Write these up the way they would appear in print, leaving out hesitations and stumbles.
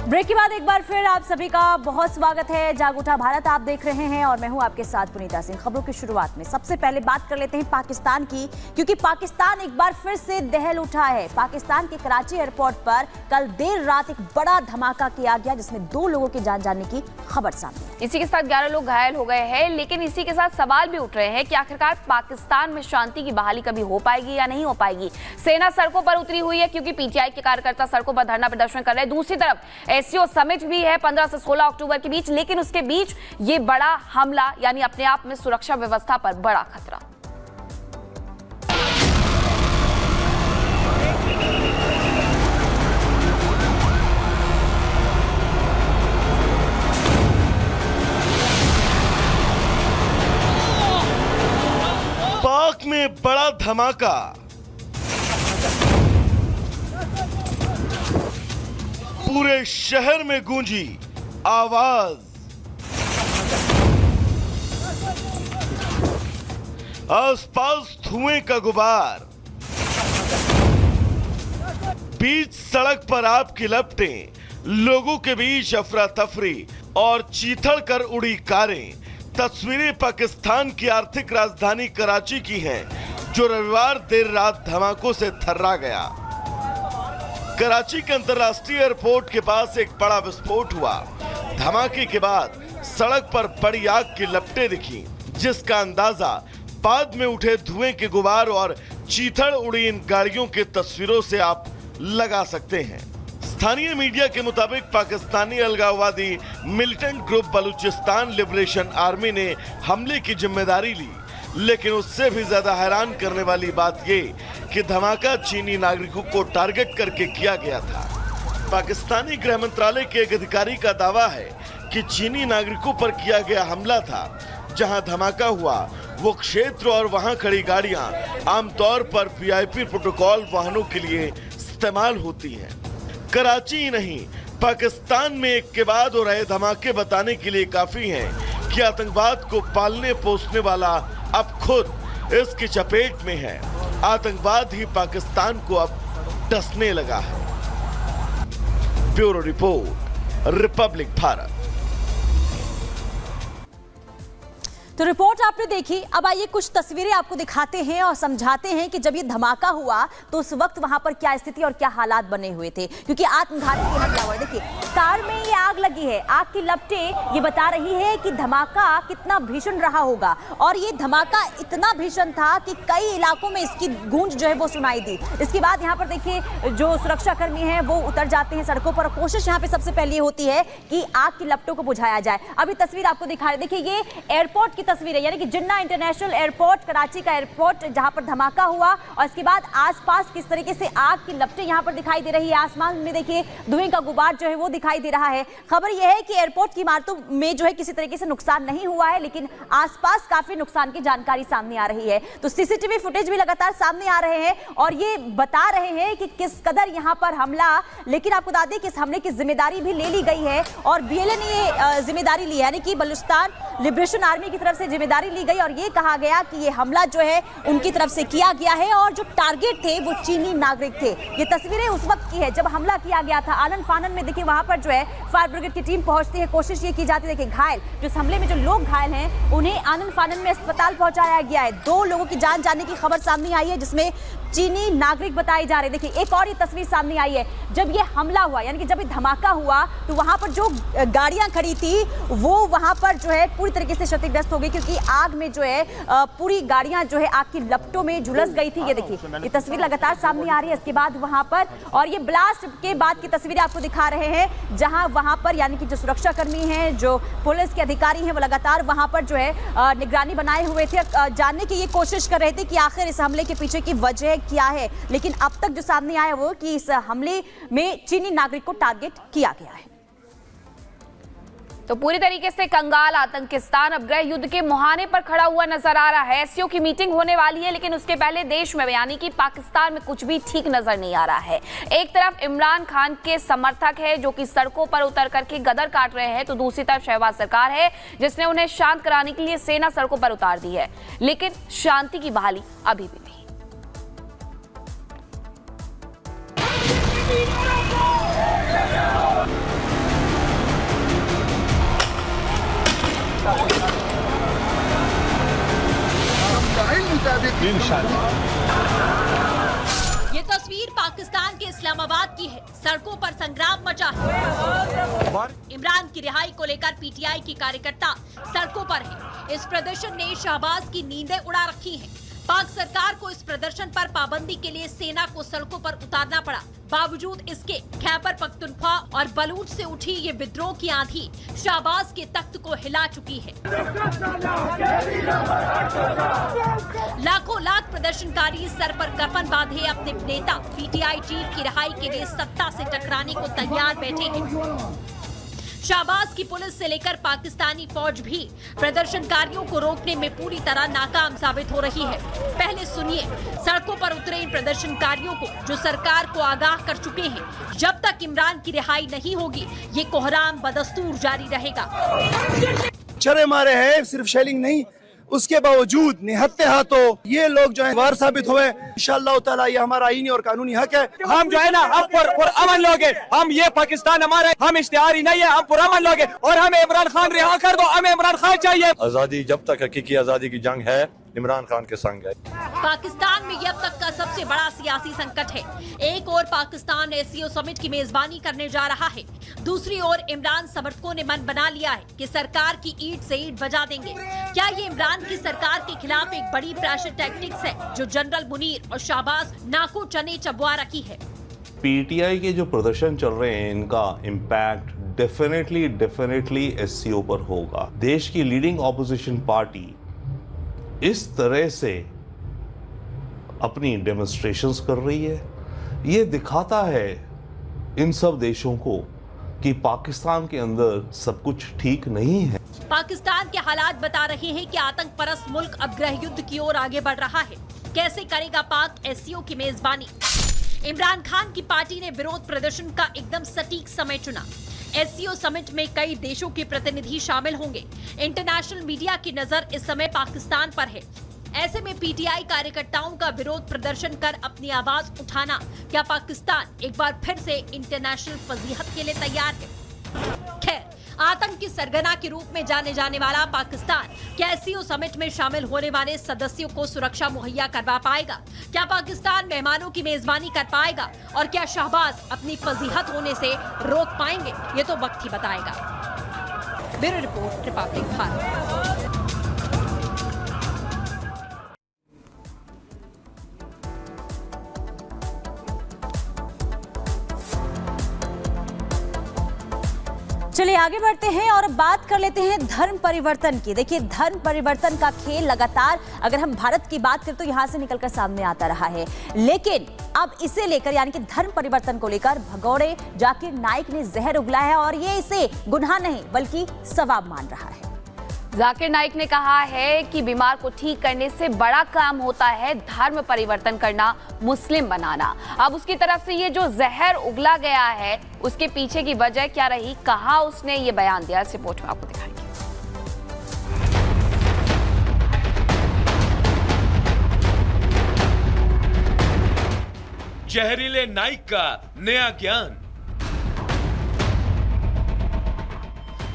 Break के बाद एक बार फिर आप सभी का बहुत स्वागत है। जाग उठा भारत आप देख रहे हैं और मैं हूं आपके साथ पुनीता सिंह। खबरों की शुरुआत में सबसे पहले बात कर लेते हैं पाकिस्तान की, क्योंकि पाकिस्तान एक बार फिर से दहल उठा है। पाकिस्तान के कराची एयरपोर्ट पर कल देर रात एक बड़ा धमाका किया गया जिसमें 2 लोगों की जान जाने की खबर सामने आई। इसी के साथ 11 लोग घायल हो गए हैं, लेकिन इसी के साथ सवाल भी उठ रहे हैं कि आखिरकार पाकिस्तान में शांति की बहाली कभी हो पाएगी या नहीं हो पाएगी। सेना सड़कों पर उतरी हुई है क्योंकि पीटीआई के कार्यकर्ता सड़कों पर धरना प्रदर्शन कर रहे हैं। दूसरी तरफ एससीओ समिट भी है 15 से 16 अक्टूबर के बीच, लेकिन उसके बीच ये बड़ा हमला यानी अपने आप में सुरक्षा व्यवस्था पर बड़ा खतरा। पाक में बड़ा धमाका, पूरे शहर में गूंजी आवाज। आसपास धुएं का गुबार, बीच सड़क पर आपकी लपटें, लोगों के बीच अफरा तफरी और चीथड़ कर उड़ी कारें। तस्वीरें पाकिस्तान की आर्थिक राजधानी कराची की हैं, जो रविवार देर रात धमाकों से थर्रा गया। कराची के अंतर्राष्ट्रीय एयरपोर्ट के पास एक बड़ा विस्फोट हुआ। धमाके के बाद सड़क पर बड़ी आग की लपटें दिखी, जिसका अंदाजा बाद में उठे धुएं के गुबार और चीथड़ उड़ी इन गाड़ियों की तस्वीरों से आप लगा सकते हैं। स्थानीय मीडिया के मुताबिक पाकिस्तानी अलगाववादी militant group Balochistan liberation army ने हमले की जिम्मेदारी ली, लेकिन उससे भी ज्यादा हैरान करने वाली बात ये कि धमाका चीनी नागरिकों को टारगेट करके किया गया था। पाकिस्तानी गृह मंत्रालय के एक अधिकारी का दावा है कि चीनी नागरिकों पर किया गया हमला था। जहां धमाका हुआ वो क्षेत्र और वहां खड़ी गाड़ियां आमतौर पर वीआईपी प्रोटोकॉल वाहनों के लिए इस्तेमाल होती हैं। कराची ही नहीं, पाकिस्तान में एक के बाद हो रहे धमाके बताने के लिए काफी हैं कि आतंकवाद को पालने पोसने वाला अब खुद इसकी चपेट में है। आतंकवाद ही पाकिस्तान को अब डसने लगा है। Bureau report, Republic Bharat. तो रिपोर्ट आपने देखी, अब आइए कुछ तस्वीरें आपको दिखाते हैं और समझाते हैं कि जब ये धमाका हुआ तो उस वक्त वहां पर क्या स्थिति और क्या हालात बने हुए थे, क्योंकि आत्मघाती हमला हुआ। देखिए कार में ये आग लगी है, आग की लपटें ये बता रही है कि धमाका कितना भीषण रहा होगा। और ये धमाका इतना भीषण था कि कई इलाकों में इसकी गूंज जो है वो सुनाई दी। इसके बाद यहाँ पर देखिए जो सुरक्षा कर्मी हैं वो उतर जाते हैं सड़कों पर। कोशिश यहाँ पे सबसे पहले होती है कि आग की लपटों को बुझाया जाए। अभी तस्वीर आपको दिखा रहे, देखिए ये एयरपोर्ट की तस्वीर है, यानी कि जिन्ना इंटरनेशनल एयरपोर्ट, कराची का एयरपोर्ट, जहां पर धमाका हुआ। और इसके बाद आसपास किस तरीके से आग की लपटें यहां पर दिखाई दे रही है। आसमान में देखिए धुएं का गुबार जो है वो दिखाई दे रहा है। खबर यह है कि एयरपोर्ट की इमारतों में जो है किसी तरीके से नुकसान नहीं हुआ है, लेकिन आसपास काफी नुकसान की जानकारी सामने आ रही है। तो सीसीटीवी फुटेज भी लगातार सामने आ रहे हैं और ये बता रहे हैं कि किस कदर यहां पर हमला। लेकिन आपको बता दें कि इस हमले की जिम्मेदारी भी ले ली गई है और बीएलए ने ये जिम्मेदारी ली है, यानी कि बलूचिस्तान लिबरेशन आर्मी की तरफ से जिम्मेदारी ली गई और ये कहा गया कि ये हमला जो है उनकी तरफ से किया गया है और जो टारगेट थे वो चीनी नागरिक थे। ये तस्वीरें उस वक्त की है जब हमला किया गया था। आनन फानन में देखिए वहां पर जो है फायर ब्रिगेड की टीम पहुंचती है, कोशिश ये की जाती है। देखिए घायल, जो इस हमले में जो लोग घायल हैं उन्हें आनन फानन में अस्पताल पहुंचाया गया है। 2 लोगों की जान जाने की खबर सामने आई है, जिसमें चीनी नागरिक बताए जा रहे। देखिए एक और ये तस्वीर सामने आई है, जब ये हमला हुआ यानी कि जब ये धमाका हुआ तो वहां पर जो गाड़ियां खड़ी थी वो वहां पर जो है पूरी तरीके से क्षतिग्रस्त हो गई, क्योंकि आग में जो है पूरी गाड़ियां जो है आग की लपटों में झुलस गई थी। ये देखिए ये तस्वीर लगातार सामने आ रही है इसके बाद वहां पर। और ये ब्लास्ट के बाद की तस्वीरें आपको दिखा रहे हैं, जहां वहां पर यानी कि जो सुरक्षा कर्मी हैं, जो पुलिस के अधिकारी हैं, वो लगातार वहां पर जो है निगरानी बनाए हुए थे। जानने की ये कोशिश कर रहे थे कि आखिर इस हमले के पीछे की वजह क्या है। लेकिन अब तक जो सामने आया वो कि इस हमले में चीनी नागरिक को टारगेट किया गया है। तो पूरी तरीके से कंगाल आतंकिस्तान अब गृह युद्ध के मुहाने पर खड़ा हुआ नजर आ रहा है। एससीओ की मीटिंग होने वाली है, लेकिन उसके पहले देश में यानी कि पाकिस्तान में कुछ भी ठीक नजर नहीं आ रहा है। एक तरफ इमरान खान के समर्थक है जो कि सड़कों पर उतर करके गदर काट रहे हैं, तो दूसरी तरफ शहबाज सरकार है जिसने उन्हें शांत कराने के लिए सेना सड़कों पर उतार दी है। लेकिन शांति की बहाली अभी भी नहीं। ये तस्वीर पाकिस्तान के इस्लामाबाद की है। सड़कों पर संग्राम मचा है। इमरान की रिहाई को लेकर पीटीआई की कार्यकर्ता सड़कों पर हैं। इस प्रदर्शन ने शहबाज की नींदें उड़ा रखी हैं। पाक सरकार को इस प्रदर्शन पर पाबंदी के लिए सेना को सड़कों पर उतारना पड़ा। बावजूद इसके खैबर पख्तूनख्वा और बलूच से उठी ये विद्रोह की आंधी शहबाज के तख्त को हिला चुकी है। लाखों लाख प्रदर्शनकारी सर पर कफन बांधे अपने नेता पीटीआई चीफ की रिहाई के लिए सत्ता से टकराने को तैयार बैठे हैं। शहबाज की पुलिस से लेकर पाकिस्तानी फौज भी प्रदर्शनकारियों को रोकने में पूरी तरह नाकाम साबित हो रही है। पहले सुनिए सड़कों पर उतरे इन प्रदर्शनकारियों को, जो सरकार को आगाह कर चुके हैं जब तक इमरान की रिहाई नहीं होगी ये कोहराम बदस्तूर जारी रहेगा। छरे मारे हैं, सिर्फ शेलिंग नहीं, उसके बावजूद निहत्ते हाथों ये लोग जो है वार साबित हुए। इंशाअल्लाह ताला ये हमारा आईनी और कानूनी हक है। हम जो है ना हम पुरअमन लोग हैं। हम ये पाकिस्तान हमारा, हम इश्तिहारी नहीं है, हम पुरअमन लोग हैं और हमें इमरान खान रिहा कर दो, हमें इमरान खान चाहिए। आजादी जब तक हकीकी आजादी की जंग है, इमरान खान के संग है। पाकिस्तान में ये अब तक का सबसे बड़ा सियासी संकट है। एक ओर पाकिस्तान एससीओ समिट की मेजबानी करने जा रहा है, दूसरी ओर इमरान समर्थकों ने मन बना लिया है कि सरकार की ईंट से ईंट बजा देंगे। क्या ये इमरान की सरकार के खिलाफ एक बड़ी प्रेशर टैक्टिक्स है जो जनरल मुनीर और शहबाज नाको चने चबवा रखी है? पीटीआई के जो प्रदर्शन चल रहे हैं इनका इम्पैक्ट डेफिनेटली एससीओ पर होगा। देश की लीडिंग ऑपोजिशन पार्टी इस तरह से अपनी डेमोन्स्ट्रेशंस कर रही है, ये दिखाता है इन सब देशों को कि पाकिस्तान के अंदर सब कुछ ठीक नहीं है। पाकिस्तान के हालात बता रहे हैं कि आतंक परस्त मुल्क अब गृह युद्ध की ओर आगे बढ़ रहा है। कैसे करेगा पाक एससीओ की मेजबानी? इमरान खान की पार्टी ने विरोध प्रदर्शन का एकदम सटीक समय चुना। एससीओ समिट में कई देशों के प्रतिनिधि शामिल होंगे। इंटरनेशनल मीडिया की नजर इस समय पाकिस्तान पर है। ऐसे में पीटीआई कार्यकर्ताओं का विरोध प्रदर्शन कर अपनी आवाज उठाना क्या पाकिस्तान एक बार फिर से इंटरनेशनल फजीहत के लिए तैयार है? खैर, आतंक की सरगना के रूप में जाने जाने वाला पाकिस्तान क्या एससीओ समिट में शामिल होने वाले सदस्यों को सुरक्षा मुहैया करवा पाएगा? क्या पाकिस्तान मेहमानों की मेजबानी कर पाएगा? और क्या शहबाज अपनी फजीहत होने से रोक पाएंगे? ये तो वक्त ही बताएगा। Bureau report, Republic Bharat. चलिए आगे बढ़ते हैं और बात कर लेते हैं धर्म परिवर्तन की। देखिए, धर्म परिवर्तन का खेल लगातार अगर हम भारत की बात करें तो यहां से निकलकर सामने आता रहा है, लेकिन अब इसे लेकर यानी कि धर्म परिवर्तन को लेकर भगोड़े जाकिर नाइक ने जहर उगला है और ये इसे गुनाह नहीं बल्कि सवाब मान रहा है। जाकिर नाइक ने कहा है कि बीमार को ठीक करने से बड़ा काम होता है धर्म परिवर्तन करना, मुस्लिम बनाना। अब उसकी तरफ से ये जो जहर उगला गया है उसके पीछे की वजह क्या रही, कहाँ उसने ये बयान दिया, इस रिपोर्ट में आपको दिखाएंगे। जहरीले नाइक का नया ज्ञान,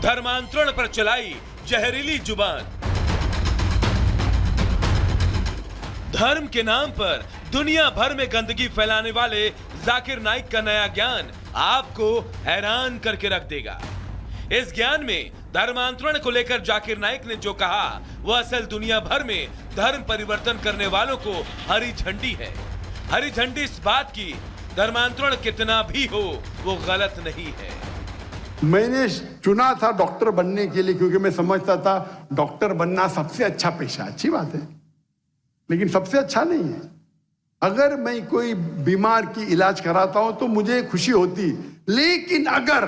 धर्मांतरण पर चलाई जहरीली जुबान। धर्म के नाम पर दुनिया भर में गंदगी फैलाने वाले जाकिर नाइक का नया ज्ञान आपको हैरान करके रख देगा। इस ज्ञान में धर्मांतरण को लेकर जाकिर नाइक ने जो कहा वह असल दुनिया भर में धर्म परिवर्तन करने वालों को हरी झंडी है। हरी झंडी इस बात की धर्मांतरण कितना भी हो वो गलत नहीं है। मैंने चुना था डॉक्टर बनने के लिए क्योंकि मैं समझता था डॉक्टर बनना सबसे अच्छा पेशा। अच्छी बात है, लेकिन सबसे अच्छा नहीं है। अगर मैं कोई बीमार की इलाज कराता हूं तो मुझे खुशी होती, लेकिन अगर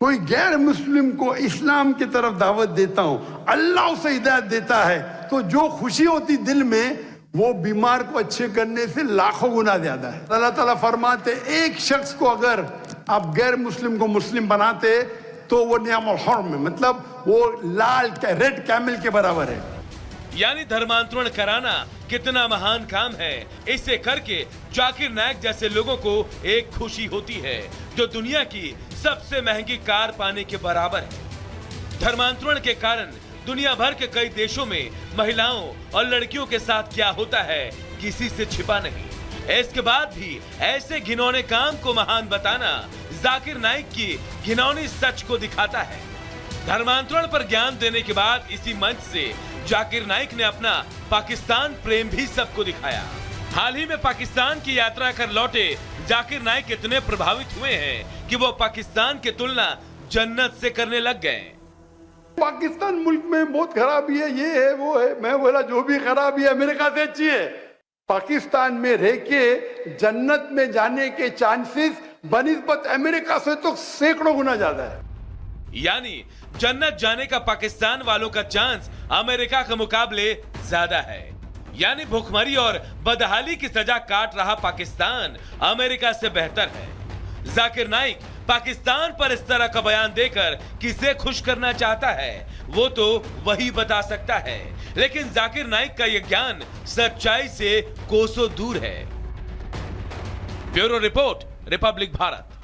कोई गैर मुस्लिम को इस्लाम की तरफ दावत देता हूं, अल्लाह उसे हिदायत देता है, तो जो खुशी होती दिल में वो बीमार को अच्छे करने से लाखों गुना ज्यादा है। अल्लाह ताला फरमाते एक शख्स को अगर आप गैर मुस्लिम को मुस्लिम बनाते तो वो नियामुल हर्म है, मतलब वो लाल रेड कैमल के बराबर है। यानी धर्मांतरण कराना कितना महान काम है। इसे करके जाकिर नाइक जैसे लोगों को एक खुशी होती है जो दुनिया की सबसे महंगी कार पाने के बराबर है। धर्मांतरण के कारण दुनिया भर के कई देशों में महिलाओं और लड़कियों के साथ क्या होता है किसी से छिपा नहीं। इसके बाद भी ऐसे घिनौने काम को महान बताना जाकिर नाइक की घिनौनी सच को दिखाता है। धर्मांतरण पर ज्ञान देने के बाद इसी मंच से जाकिर नाइक ने अपना पाकिस्तान प्रेम भी सबको दिखाया। हाल ही में पाकिस्तान की यात्रा कर लौटे जाकिर नाइक इतने प्रभावित हुए हैं कि वो पाकिस्तान की तुलना जन्नत से करने लग गए। पाकिस्तान मुल्क में बहुत खराबी है, ये है वो है। मैं बोला जो भी खराबी है अमेरिका से अच्छी है। पाकिस्तान में रह के जन्नत में जाने के चांसेस बनिस्बत अमेरिका से तो सैकड़ों गुना ज्यादा है। यानी जन्नत जाने का पाकिस्तान वालों का चांस अमेरिका के मुकाबले ज्यादा है। यानी भूखमरी और बदहाली की सजा काट रहा पाकिस्तान अमेरिका से बेहतर है। जाकिर नाइक पाकिस्तान पर इस तरह का बयान देकर किसे खुश करना चाहता है वो तो वही बता सकता है, लेकिन जाकिर नाइक का यह ज्ञान सच्चाई से कोसों दूर है। Bureau report, Republic Bharat.